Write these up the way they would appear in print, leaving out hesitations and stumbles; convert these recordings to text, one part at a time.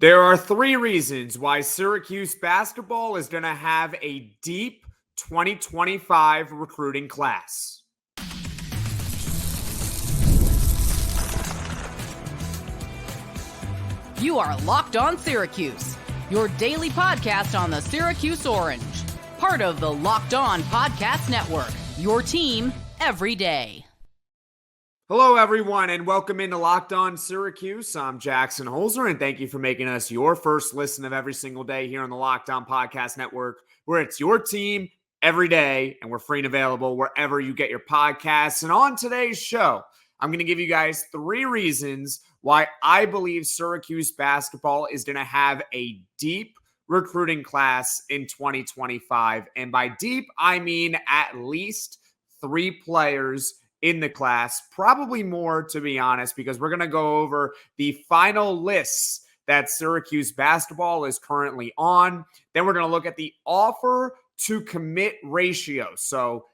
There are three reasons why Syracuse basketball is going to have a deep 2025 recruiting class. You are Locked On Syracuse, your daily podcast on the Syracuse Orange. Part of the Locked On Podcast Network, your team every day. Hello, everyone, and welcome into Locked On Syracuse. I'm Jackson Holzer, and thank you for making us your first listen of every single day here on the Locked On Podcast Network, where it's your team every day, and we're free and available wherever you get your podcasts. And on today's show, I'm going to give you guys three reasons why I believe Syracuse basketball is going to have a deep recruiting class in 2025. And by deep, I mean at least three players in the class, probably more, to be honest, because we're going to go over the final lists that Syracuse basketball is currently on. Then we're going to look at the offer to commit ratio. So,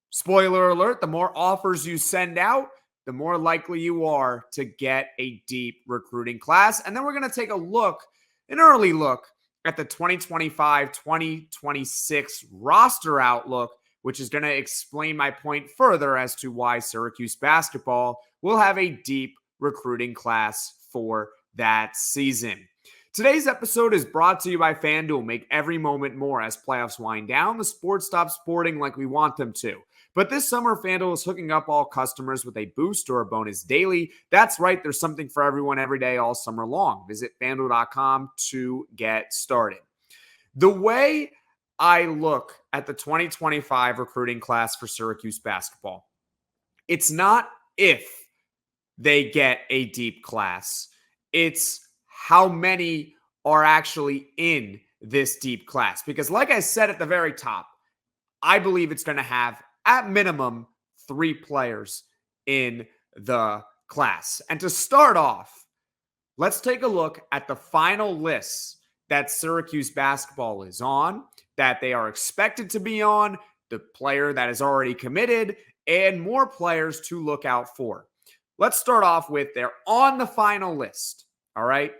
spoiler alert, the more offers you send out, the more likely you are to get a deep recruiting class. And then we're going to take an early look at the 2025-2026 roster outlook, which is going to explain my point further as to why Syracuse basketball will have a deep recruiting class for that season. Today's episode is brought to you by FanDuel. Make every moment more. As playoffs wind down, the sports stop sporting like we want them to. But this summer, FanDuel is hooking up all customers with a boost or a bonus daily. That's right, there's something for everyone every day all summer long. Visit FanDuel.com to get started. The way I look at the 2025 recruiting class for Syracuse basketball, it's not if they get a deep class. It's how many are actually in this deep class. Because like I said at the very top, I believe it's going to have, at minimum, three players in the class. And to start off, let's take a look at the final lists that Syracuse basketball is on, that they are expected to be on, the player that is already committed, and more players to look out for. Let's start off with they're on the final list, all right?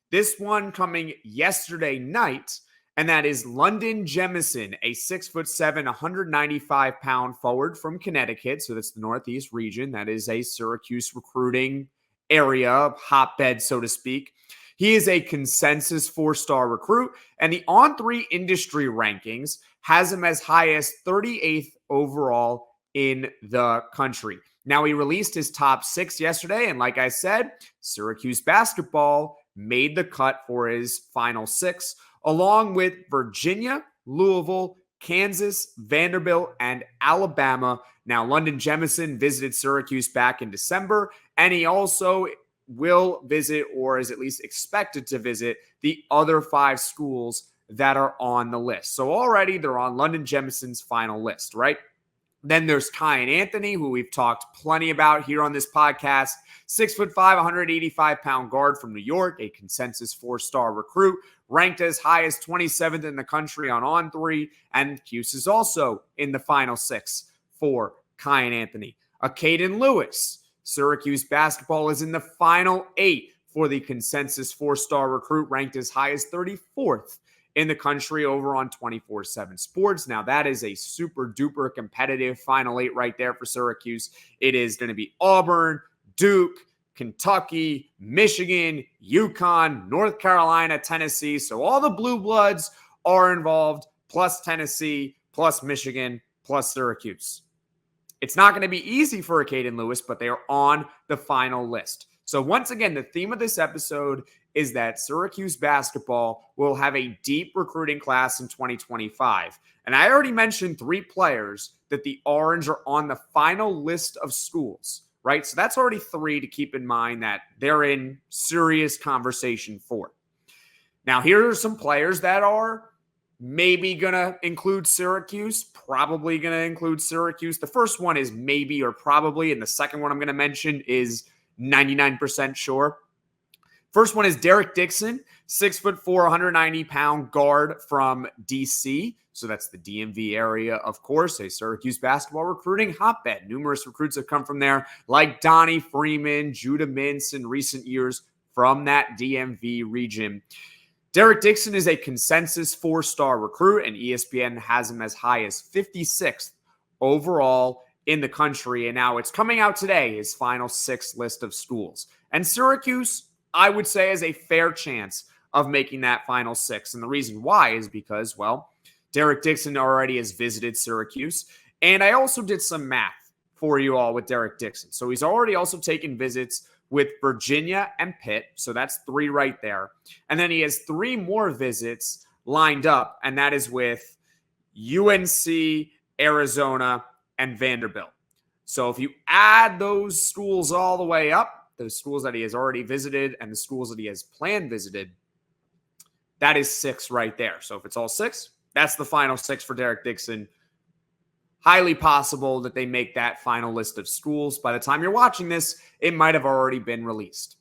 This one coming yesterday night, and that is London Jemison, a 6'7", 195-pound forward from Connecticut. So that's the Northeast region. That is a Syracuse recruiting area, hotbed, so to speak. He is a consensus four-star recruit, and the On3 industry rankings has him as high as 38th overall in the country. Now, he released his top six yesterday, and like I said, Syracuse basketball made the cut for his final six, along with Virginia, Louisville, Kansas, Vanderbilt, and Alabama. Now, London Jemison visited Syracuse back in December, and he also will visit, or is at least expected to visit, the other five schools that are on the list. So already they're on London Jemison's final list, right? Then there's Kiyan Anthony, who we've talked plenty about here on this podcast. 6'5", 185-pound guard from New York, a consensus four-star recruit, ranked as high as 27th in the country on On3, and Cuse is also in the final six for Kiyan Anthony. Acaden Lewis, Syracuse basketball is in the final eight for the consensus four-star recruit, ranked as high as 34th in the country over on 24/7 Sports. Now, that is a super-duper competitive final eight right there for Syracuse. It is going to be Auburn, Duke, Kentucky, Michigan, UConn, North Carolina, Tennessee. So all the blue bloods are involved, plus Tennessee, plus Michigan, plus Syracuse. It's not going to be easy for Acaden Lewis, but they are on the final list. So once again, the theme of this episode is that Syracuse basketball will have a deep recruiting class in 2025. And I already mentioned three players that the Orange are on the final list of schools, right? So that's already three to keep in mind that they're in serious conversation for. Now, here are some players that are maybe going to include Syracuse, probably going to include Syracuse. The first one is maybe or probably, and the second one I'm going to mention is 99% sure. First one is Derek Dixon, 6'4", 190-pound guard from DC. So that's the DMV area, of course, a Syracuse basketball recruiting hotbed. Numerous recruits have come from there, like Donnie Freeman, Judah Mintz in recent years from that DMV region. Derek Dixon is a consensus 4-star recruit, and ESPN has him as high as 56th overall in the country. And now it's coming out today, his final 6 list of schools. And Syracuse, I would say, has a fair chance of making that final 6. And the reason why is because, well, Derek Dixon already has visited Syracuse. And I also did some math for you all with Derek Dixon. So he's already also taken visits with Virginia and Pitt. So that's 3 right there. And then he has 3 more visits lined up, and that is with UNC, Arizona, and Vanderbilt. So if you add those schools all the way up, the schools that he has already visited and the schools that he has planned visited, that is 6 right there. So if it's all 6, that's the final 6 for Derek Dixon. Highly possible that they make that final list of schools. By the time you're watching this, it might have already been released.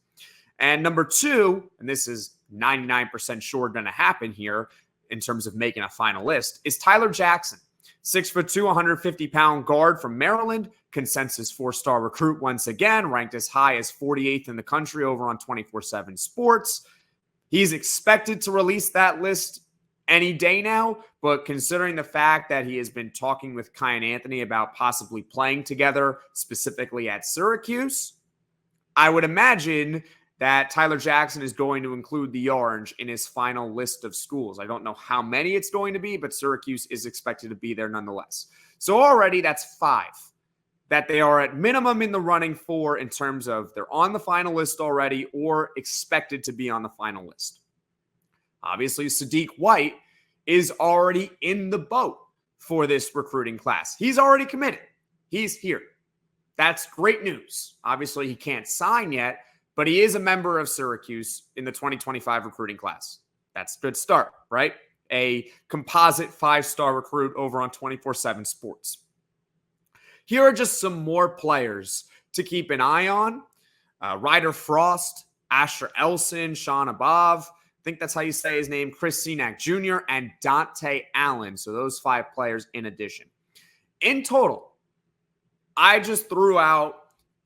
And number 2, and this is 99% sure going to happen here in terms of making a final list, is Tyler Jackson. 6'2", 150-pound guard from Maryland, consensus 4-star recruit once again, ranked as high as 48th in the country over on 24/7 Sports. He's expected to release that list any day now, but considering the fact that he has been talking with Kiyan Anthony about possibly playing together, specifically at Syracuse, I would imagine that Tyler Jackson is going to include the Orange in his final list of schools. I don't know how many it's going to be, but Syracuse is expected to be there nonetheless. So already that's 5 that they are at minimum in the running for in terms of they're on the final list already or expected to be on the final list. Obviously, Sadiq White is already in the boat for this recruiting class. He's already committed. He's here. That's great news. Obviously, he can't sign yet, but he is a member of Syracuse in the 2025 recruiting class. That's a good start, right? A composite 5-star recruit over on 24/7 Sports. Here are just some more players to keep an eye on. Ryder Frost, Asher Elson, Sean Abov, I think that's how you say his name, Chris Senac Jr., and Dante Allen. So those 5 players in addition. In total, I just threw out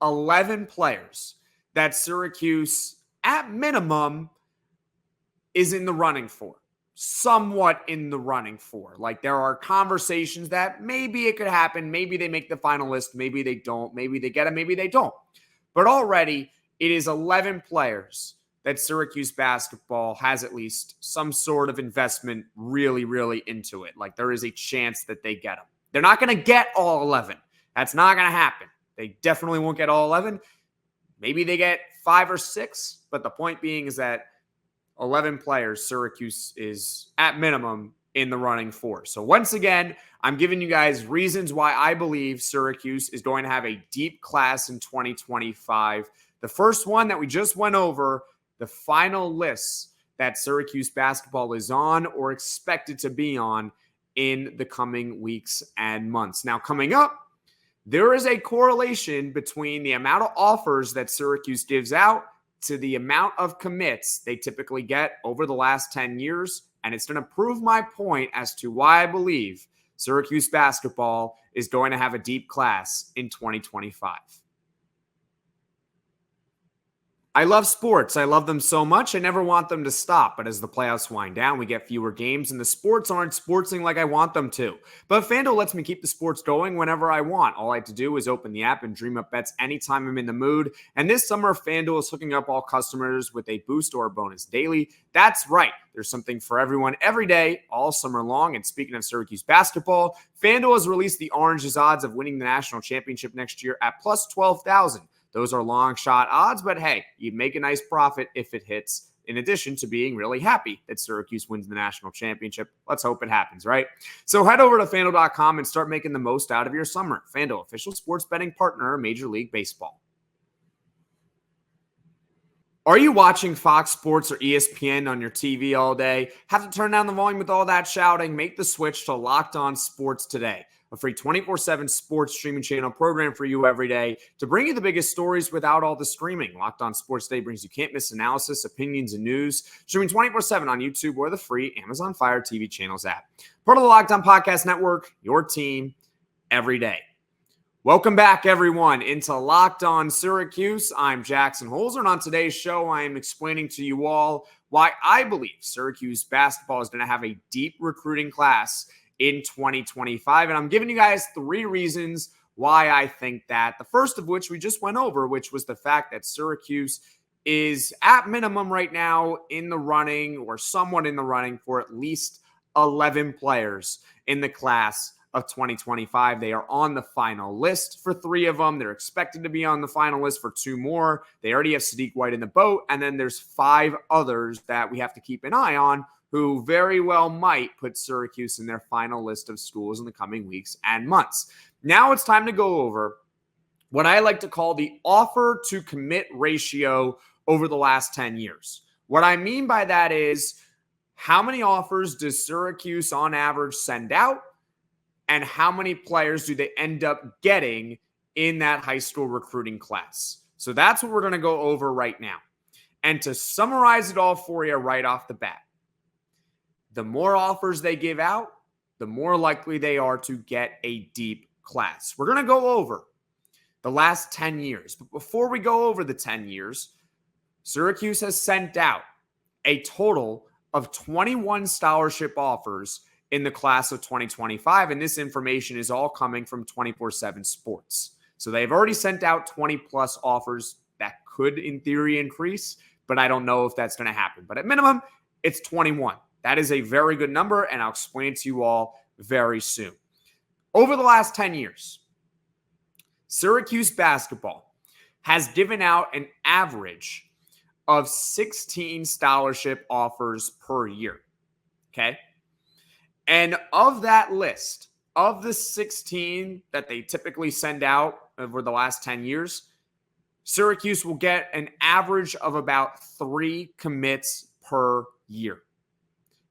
11 players that Syracuse, at minimum, is in the running for. Somewhat in the running for. Like, there are conversations that maybe it could happen. Maybe they make the final list. Maybe they don't. Maybe they get it. Maybe they don't. But already, it is 11 players that Syracuse basketball has at least some sort of investment really, really into it. Like, there is a chance that they get them. They're not going to get all 11. That's not going to happen. They definitely won't get all 11. Maybe they get 5 or 6. But the point being is that 11 players Syracuse is at minimum in the running for. So once again, I'm giving you guys reasons why I believe Syracuse is going to have a deep class in 2025. The first one that we just went over, the final lists that Syracuse basketball is on or expected to be on in the coming weeks and months. Now, coming up, there is a correlation between the amount of offers that Syracuse gives out to the amount of commits they typically get over the last 10 years. And it's going to prove my point as to why I believe Syracuse basketball is going to have a deep class in 2025. I love sports. I love them so much. I never want them to stop. But as the playoffs wind down, we get fewer games and the sports aren't sportsing like I want them to. But FanDuel lets me keep the sports going whenever I want. All I have to do is open the app and dream up bets anytime I'm in the mood. And this summer, FanDuel is hooking up all customers with a boost or a bonus daily. That's right. There's something for everyone every day, all summer long. And speaking of Syracuse basketball, FanDuel has released the Orange's odds of winning the national championship next year at plus 12,000. Those are long shot odds, but hey, you make a nice profit if it hits, in addition to being really happy that Syracuse wins the national championship. Let's hope it happens, right? So head over to FanDuel.com and start making the most out of your summer. FanDuel, official sports betting partner of Major League Baseball. Are you watching Fox Sports or ESPN on your TV all day? Have to turn down the volume with all that shouting? Make the switch to Locked On Sports today. A free 24/7 sports streaming channel program for you every day to bring you the biggest stories without all the streaming. Locked On Sports Today brings you can't-miss analysis, opinions, and news, streaming 24/7 on YouTube or the free Amazon Fire TV channels app. Part of the Locked On Podcast Network, your team every day. Welcome back, everyone, into Locked On Syracuse. I'm Jackson Holzer, and on today's show, I am explaining to you all why I believe Syracuse basketball is going to have a deep recruiting class in 2025. And I'm giving you guys 3 reasons why I think that. The first of which we just went over, which was the fact that Syracuse is at minimum right now in the running, or somewhat in the running, for at least 11 players in the class of 2025. They are on the final list for 3 of them. They're expected to be on the final list for 2 more. They already have Sadiq White in the boat. And then there's 5 others that we have to keep an eye on who very well might put Syracuse in their final list of schools in the coming weeks and months. Now it's time to go over what I like to call the offer to commit ratio over the last 10 years. What I mean by that is, how many offers does Syracuse on average send out? And how many players do they end up getting in that high school recruiting class? So that's what we're going to go over right now. And to summarize it all for you right off the bat, the more offers they give out, the more likely they are to get a deep class. We're going to go over the last 10 years. But before we go over the 10 years, Syracuse has sent out a total of 21 scholarship offers in the class of 2025. And this information is all coming from 24/7 Sports. So they've already sent out 20 plus offers. That could, in theory, increase, but I don't know if that's going to happen. But at minimum, it's 21. That is a very good number, and I'll explain it to you all very soon. Over the last 10 years, Syracuse basketball has given out an average of 16 scholarship offers per year. Okay? And of that list, of the 16 that they typically send out over the last 10 years, Syracuse will get an average of about 3 commits per year.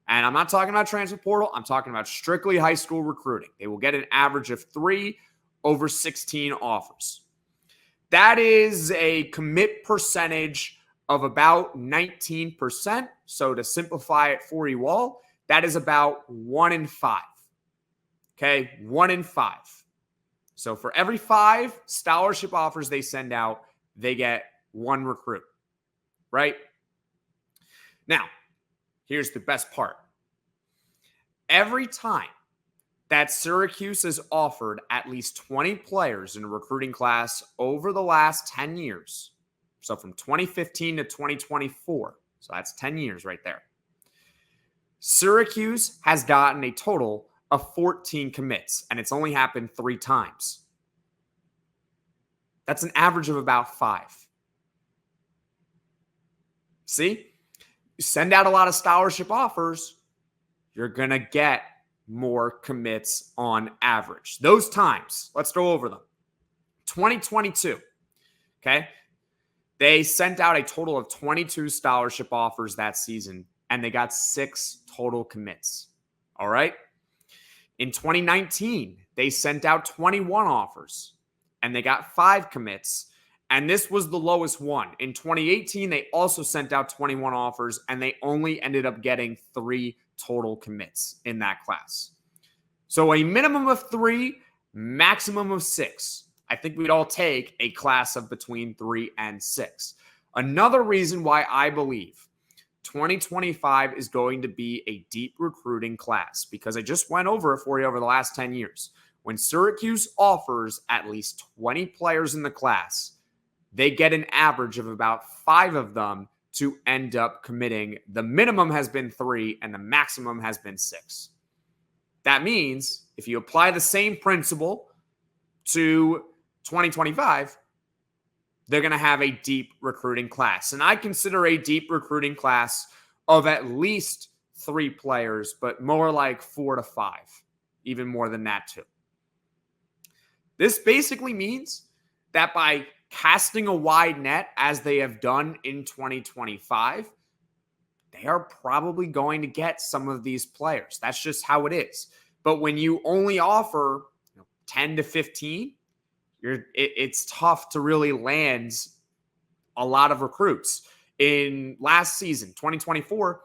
And I'm not talking about transfer portal. I'm talking about strictly high school recruiting. They will get an average of 3 over 16 offers. That is a commit percentage of about 19%. So to simplify it for you all, that is about 1 in 5. Okay, 1 in 5. So for every 5 scholarship offers they send out, they get 1 recruit, right? Now, here's the best part. Every time that Syracuse has offered at least 20 players in a recruiting class over the last 10 years, so from 2015 to 2024, so that's 10 years right there, Syracuse has gotten a total of 14 commits, and it's only happened 3 times. That's an average of about 5. See? You send out a lot of scholarship offers, you're going to get more commits on average. Those times, let's go over them. 2022, okay? They sent out a total of 22 scholarship offers that season, and they got 6 total commits. All right. In 2019, they sent out 21 offers and they got 5 commits. And this was the lowest one. In 2018, they also sent out 21 offers and they only ended up getting 3 total commits in that class. So a minimum of 3, maximum of 6. I think we'd all take a class of between 3 and 6. Another reason why I believe 2025 is going to be a deep recruiting class, because I just went over it for you over the last 10 years. When Syracuse offers at least 20 players in the class, they get an average of about 5 of them to end up committing. The minimum has been 3 and the maximum has been 6. That means if you apply the same principle to 2025, they're going to have a deep recruiting class. And I consider a deep recruiting class of at least 3 players, but more like 4 to 5, even more than that too. This basically means that by casting a wide net as they have done in 2025, they are probably going to get some of these players. That's just how it is. But when you only offer 10 to 15, it's tough to really land a lot of recruits. In last season, 2024,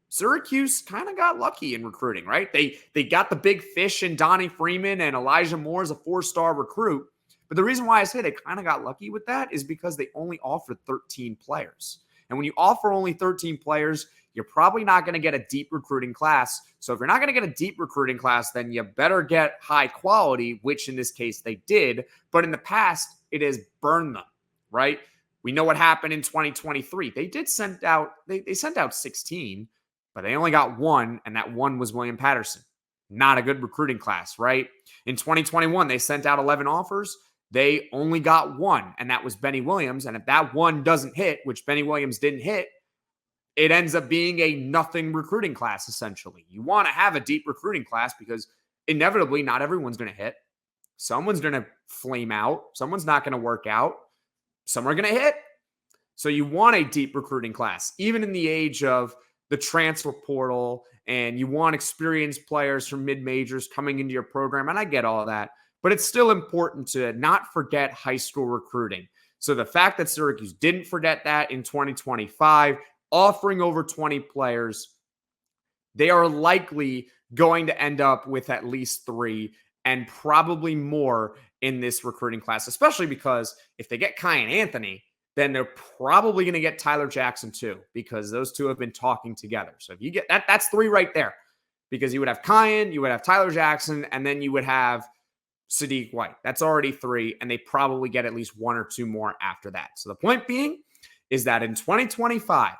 Syracuse kind of got lucky in recruiting, right? They got the big fish in Donnie Freeman and Elijah Moore as a 4-star recruit, But the reason why I say they kind of got lucky with that is because they only offered 13 players. And when you offer only 13 players, you're probably not going to get a deep recruiting class. So if you're not going to get a deep recruiting class, then you better get high quality, which in this case they did. But in the past, it has burned them, right? We know what happened in 2023. They did send out, they sent out 16, but they only got one, and that one was William Patterson. Not a good recruiting class, right? In 2021, they sent out 11 offers. They only got one, and that was Benny Williams. And if that one doesn't hit, which Benny Williams didn't hit, it ends up being a nothing recruiting class, essentially. You want to have a deep recruiting class because inevitably not everyone's going to hit. Someone's going to flame out. Someone's not going to work out. Some are going to hit. So you want a deep recruiting class, even in the age of the transfer portal, and you want experienced players from mid-majors coming into your program. And I get all of that, but it's still important to not forget high school recruiting. So the fact that Syracuse didn't forget that in 2025, offering over 20 players, they are likely going to end up with at least 3 and probably more in this recruiting class, especially because if they get Kiyan Anthony, then they're probably going to get Tyler Jackson too, because those two have been talking together. So if you get that, that's 3 right there, because you would have Kiyan, you would have Tyler Jackson, and then you would have Sadiq White. That's already 3, and they probably get at least 1 or 2 more after that. So the point being is that in 2025,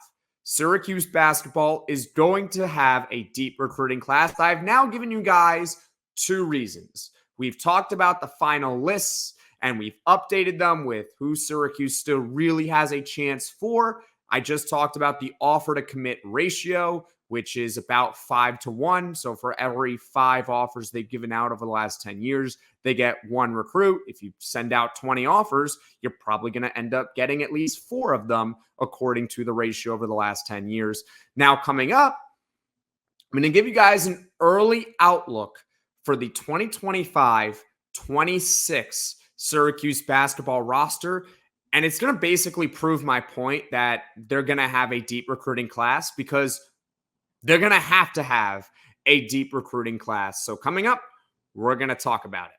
Syracuse basketball is going to have a deep recruiting class. I've now given you guys 2 reasons. We've talked about the final lists, and we've updated them with who Syracuse still really has a chance for. I just talked about the offer to commit ratio, which is about 5-1. So for every 5 offers they've given out over the last 10 years, they get 1 recruit. If you send out 20 offers, you're probably going to end up getting at least 4 of them, according to the ratio over the last 10 years. Now, coming up, I'm going to give you guys an early outlook for the 2025-26 Syracuse basketball roster. And it's going to basically prove my point that they're going to have a deep recruiting class, because they're going to have a deep recruiting class. So coming up, we're going to talk about it.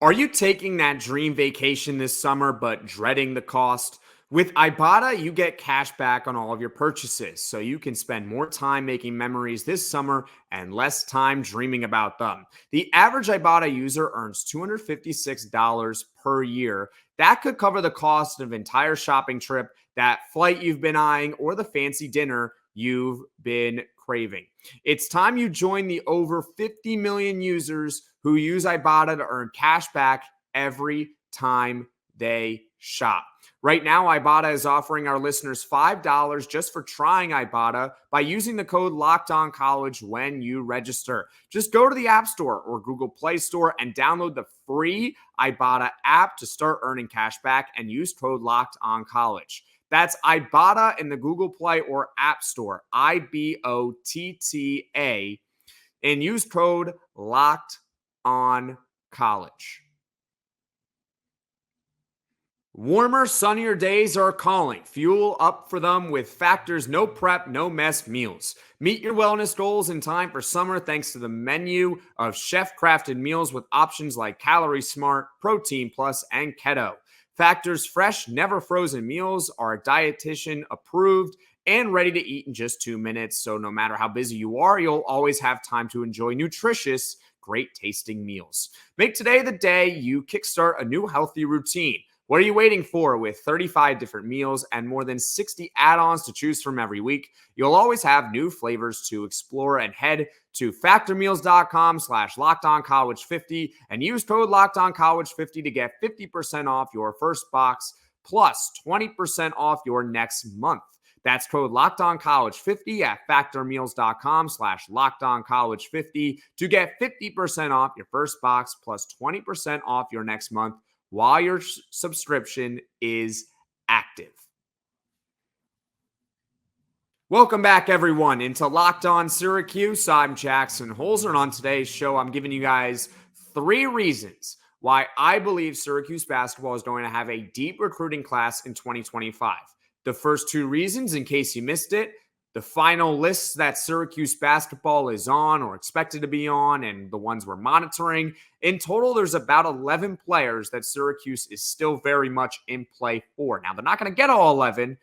Are you taking that dream vacation this summer but dreading the cost? With Ibotta, you get cash back on all of your purchases, so you can spend more time making memories this summer and less time dreaming about them. The average Ibotta user earns $256 per year. That could cover the cost of an entire shopping trip, that flight you've been eyeing, or the fancy dinner you've been craving. It's time you join the over 50 million users who use Ibotta to earn cash back every time they shop. Right now, Ibotta is offering our listeners $5 just for trying Ibotta by using the code LOCKEDONCollege when you register. Just go to the App Store or Google Play Store and download the free Ibotta app to start earning cash back and use code LOCKEDONCollege. That's Ibotta in the Google Play or App Store, IBOTTA, and use code LOCKEDONCollege. Warmer, sunnier days are calling. Fuel up for them with Factor's no prep, no mess meals. Meet your wellness goals in time for summer thanks to the menu of chef-crafted meals with options like Calorie Smart, Protein Plus, and Keto. Factor's fresh, never frozen meals are dietitian approved and ready to eat in just 2 minutes. So no matter how busy you are, you'll always have time to enjoy nutritious, great tasting meals. Make today the day you kickstart a new healthy routine. What are you waiting for? With 35 different meals and more than 60 add-ons to choose from every week, you'll always have new flavors to explore. And head to factormeals.com/LockedOnCollege50 and use code LockedOnCollege50 to get 50% off your first box plus 20% off your next month. That's code LockedOnCollege50 at factormeals.com/LockedOnCollege50 to get 50% off your first box plus 20% off your next month while your subscription is active. Welcome back, everyone, into Locked On Syracuse. I'm Jackson Holzer, and on today's show, I'm giving you guys 3 reasons why I believe Syracuse basketball is going to have a deep recruiting class in 2025. The first 2 reasons, in case you missed it, the final lists that Syracuse basketball is on or expected to be on and the ones we're monitoring, in total, there's about 11 players that Syracuse is still very much in play for. Now, they're not going to get all 11,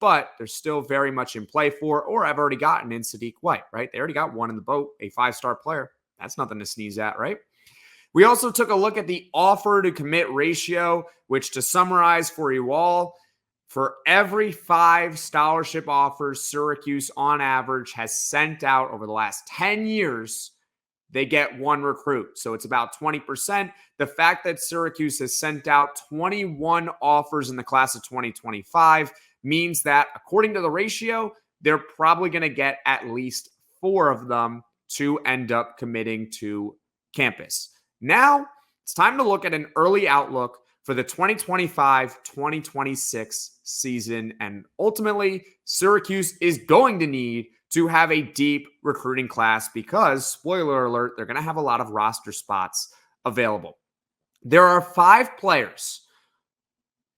but they're still very much in play for, or I've already gotten in Sadiq White, right? They already got one in the boat, a 5-star player. That's nothing to sneeze at, right? We also took a look at the offer to commit ratio, which, to summarize for you all, for every 5 scholarship offers Syracuse on average has sent out over the last 10 years, they get 1 recruit. So it's about 20%. The fact that Syracuse has sent out 21 offers in the class of 2025 means that, according to the ratio, they're probably going to get at least 4 of them to end up committing to campus. Now, it's time to look at an early outlook for the 2025-2026 season. And ultimately, Syracuse is going to need to have a deep recruiting class because, spoiler alert, they're going to have a lot of roster spots available. There are 5 players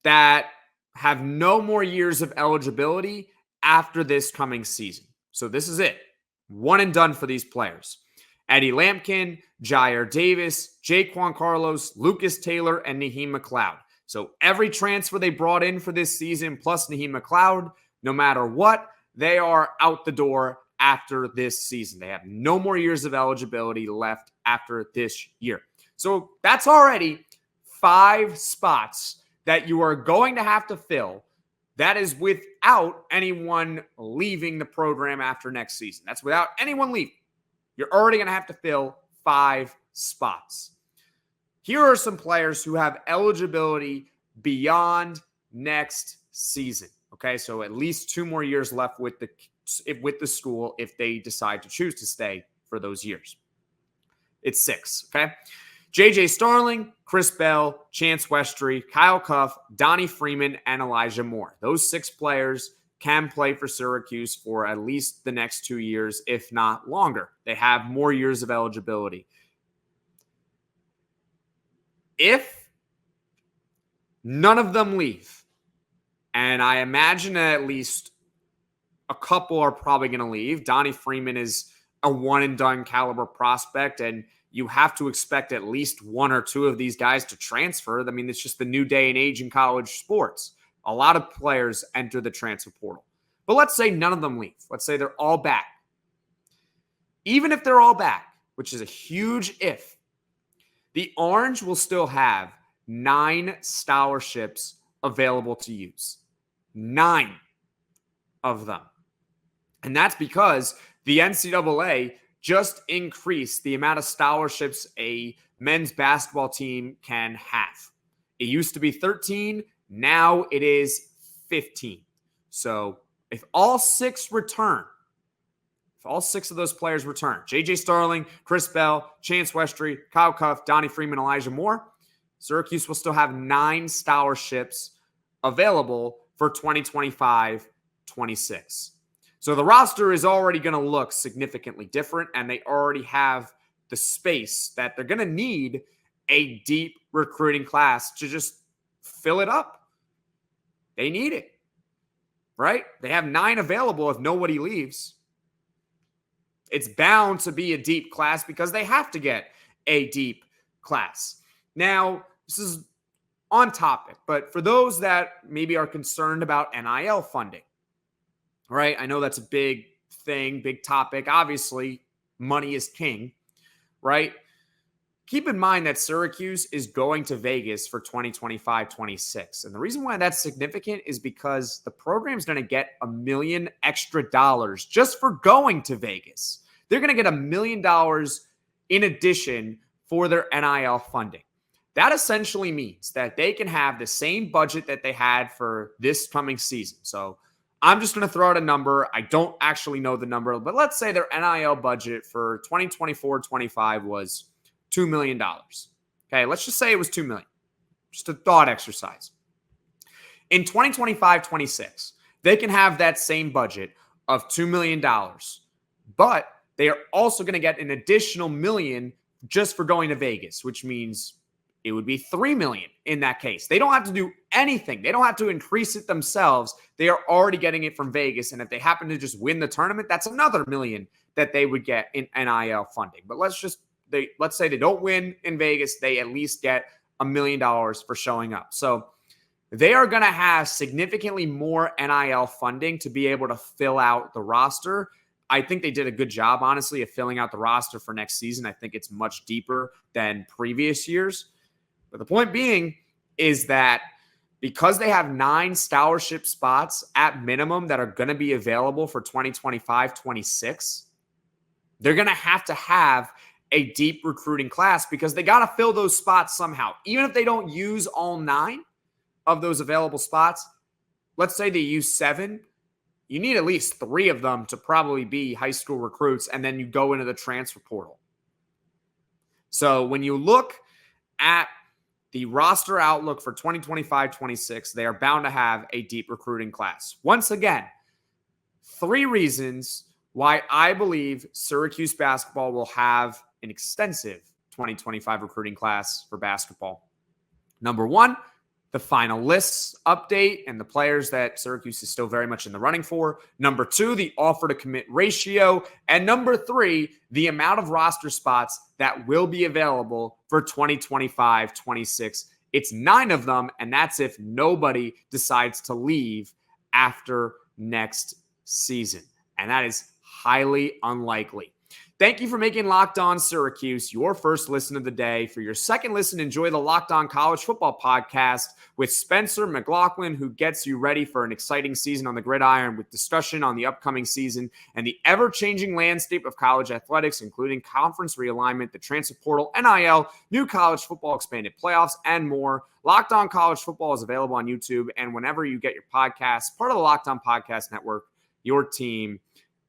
that have no more years of eligibility after this coming season. So this is it. One and done for these players. Eddie Lampkin, Jair Davis, Jaquan Carlos, Lucas Taylor, and Naheem McLeod. So every transfer they brought in for this season, plus Naheem McLeod, no matter what, they are out the door after this season. They have no more years of eligibility left after this year. So that's already 5 spots that you are going to have to fill. That is without anyone leaving the program after next season. That's without anyone leaving. You're already going to have to fill 5 spots. Here are some players who have eligibility beyond next season. Okay, so at least 2 more years left with the school if they decide to choose to stay for those years. It's 6, okay? J.J. Starling, Chris Bell, Chance Westry, Kyle Cuff, Donnie Freeman, and Elijah Moore. Those 6 players can play for Syracuse for at least the next 2 years, if not longer. They have more years of eligibility. If none of them leave, and I imagine at least a couple are probably going to leave. Donnie Freeman is a one-and-done caliber prospect, and you have to expect at least 1 or 2 of these guys to transfer. I mean, it's just the new day and age in college sports. A lot of players enter the transfer portal. But let's say none of them leave. Let's say they're all back. Even if they're all back, which is a huge if, the Orange will still have 9 scholarships available to use. 9 of them. And that's because the NCAA just increased the amount of scholarships a men's basketball team can have. It used to be 13. Now it is 15. So if all 6 return, if all 6 of those players return, J.J. Starling, Chris Bell, Chance Westry, Kyle Cuff, Donnie Freeman, Elijah Moore, Syracuse will still have 9 scholarships available for 2025-26. So the roster is already going to look significantly different, and they already have the space that they're going to need a deep recruiting class to just fill it up. They need it, right? They have 9 available if nobody leaves. It's bound to be a deep class because they have to get a deep class. Now, this is on topic, but for those that maybe are concerned about NIL funding, right? I know that's a big thing, big topic. Obviously, money is king, right? Keep in mind that Syracuse is going to Vegas for 2025-26. And the reason why that's significant is because the program's going to get $1 million extra just for going to Vegas. They're going to get $1 million in addition for their NIL funding. That essentially means that they can have the same budget that they had for this coming season. So I'm just going to throw out a number. I don't actually know the number, but let's say their NIL budget for 2024-25 was $2 million. Okay, let's just say it was $2 million. Just a thought exercise. In 2025-26, they can have that same budget of $2 million, but they are also going to get an additional $1 million just for going to Vegas, which means it would be $3 million in that case. They don't have to do anything. They don't have to increase it themselves. They are already getting it from Vegas. And if they happen to just win the tournament, that's another $1 million that they would get in NIL funding. But let's say they don't win in Vegas. They at least get $1 million for showing up. So they are going to have significantly more NIL funding to be able to fill out the roster. I think they did a good job, honestly, of filling out the roster for next season. I think it's much deeper than previous years. But the point being is that because they have 9 scholarship spots at minimum that are going to be available for 2025-26, they're going to have a deep recruiting class because they got to fill those spots somehow. Even if they don't use all 9 of those available spots, let's say they use 7, you need at least 3 of them to probably be high school recruits, and then you go into the transfer portal. So when you look at the roster outlook for 2025-26, they are bound to have a deep recruiting class. Once again, 3 reasons why I believe Syracuse basketball will have an extensive 2025 recruiting class for basketball. Number 1, the final lists update and the players that Syracuse is still very much in the running for. Number 2, the offer to commit ratio. And number 3, the amount of roster spots that will be available for 2025-26. It's 9 of them, and that's if nobody decides to leave after next season. And that is highly unlikely. Thank you for making Locked On Syracuse your first listen of the day. For your second listen, enjoy the Locked On College Football Podcast with Spencer McLaughlin, who gets you ready for an exciting season on the gridiron with discussion on the upcoming season and the ever-changing landscape of college athletics, including conference realignment, the transfer portal, NIL, new college football expanded playoffs, and more. Locked On College Football is available on YouTube and whenever you get your podcasts, part of the Locked On Podcast Network, your team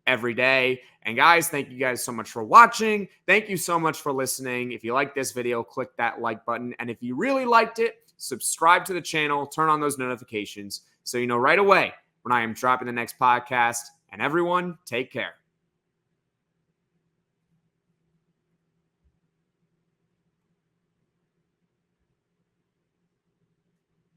every day. And guys, thank you guys so much for watching. Thank you so much for listening. If you like this video, click that like button. And if you really liked it, subscribe to the channel, turn on those notifications so you know right away when I am dropping the next podcast. And everyone, take care.